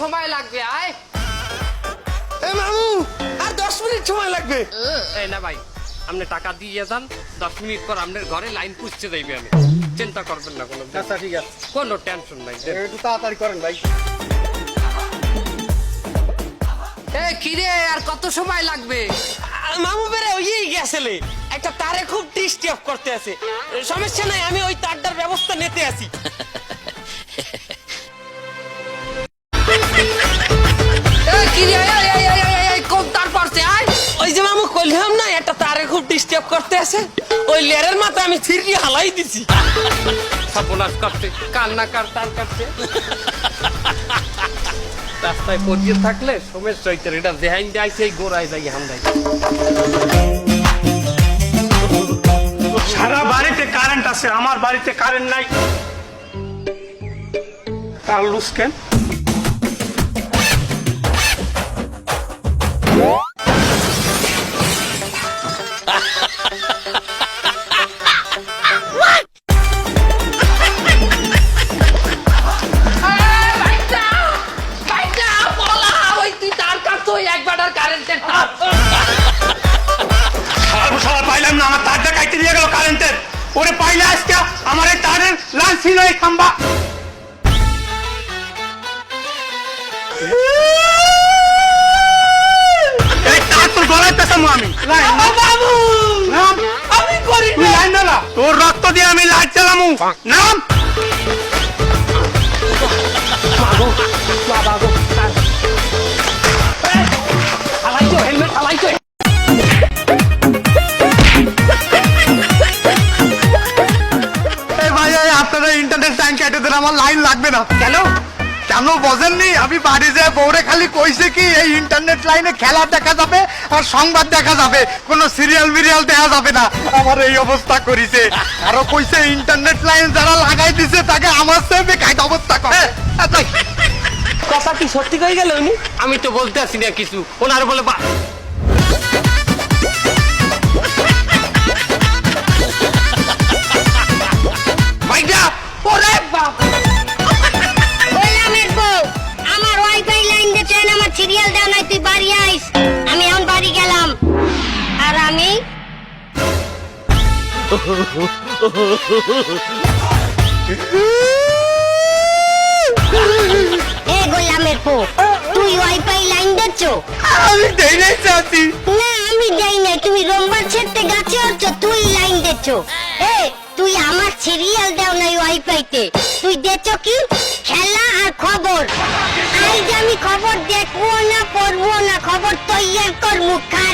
সময় লাগবে আয়? এ মামু আর 10 মিনিট সময় লাগবে। এই না ভাই, আপনি টাকা দিয়ে যান, 10 মিনিট পর আপনার ঘরে লাইন পুষতে যাইবে। আমি চিন্তা করবেন না কোনো। আচ্ছা ঠিক আছে, কোনো টেনশন নাই। একটু তাড়াতাড়ি করেন ভাই। কিরে আর কত সময় লাগবে? মামু বেরে ওই গেছেলে একটা তারে খুব ডিস্টার্ব করতে আছে। সমস্যা নাই, আমি ওই তারটার ব্যবস্থা নিতে আছি। কোন তার পড়ছে? আয় ওই যে মামু কইলাম না একটা তারে খুব ডিস্টার্ব করতে আছে, ওই লেরের মাথা আমি থিরকি হালাই দিছি। সর্বনাশ করছে, কান্না কার তার কাটছে। রাস্তায় পড়িয়ে থাকলে সোমেশ চৈতের এটা দেহাইন দেয়, সেই গোড়ায় যাই হামদাই। সারা বাড়িতে কারেন্ট আছে, আমার বাড়িতে কারেন্ট নাই। তার লুজ কেন? পাইলাম না, আমার তারটা কাইতে দিয়ে গেল কারেন্টের। ওরে পাইলে আজকে আমার এই তারের লাল ছিল এই খাম্বা। এই তার তোর গলায় পেছামো আমি। আমি করি তুই লাইন দাঁড়া, তোর রক্ত দিয়ে আমি লাইট চালামু। নাম হেলমেট হালাইতো। আপনারা ইন্টারনেট লাইন কেটে দেন, আমার লাইন লাগবে না। কেন? কেন বোঝেননি? আমি বাড়ি যেয়ে বউরে খালি কইছে কি এই ইন্টারনেট লাইনে খেলা দেখা যাবে আর সংবাদ দেখা যাবে, কোনো সিরিয়াল মিরিয়াল দেখা যাবে না। আমার এই অবস্থা করিছে। আরো কইছে ইন্টারনেট লাইন যারা লাগাই দিছে তাকে আমার চেয়ে বেকায়দা অবস্থা করে। কথা কি সত্যি কই গেল উনি? আমি তো বলতে আসি না কিছু, ওনার বলে ভাইটা ওরে বাপ। বললাম এরকম, আমার ওয়াইফাই লাইন দিতে আমার সিরিয়াল দাও নাই, তুই বাড়ি আইস। আমি এখন বাড়ি গেলাম। আর আমি এ গোলামের পো, তুই ওয়াইফাই লাইন দিচ্ছ? আমি দেই নাই চাচি। না আমি দেই না, তুমি রোমবার ছেড়তে গাছে হচ্ছ, তুই লাইন দিচ্ছ। এ তুই আমার সিরিয়াল দাও নাই ওয়াইফাইতে, তুই দিচ্ছ কি খেলা আর খবর। আজ আমি খবর দেখবো না, পড়বো না, খবর তৈয়ার কর মুখা।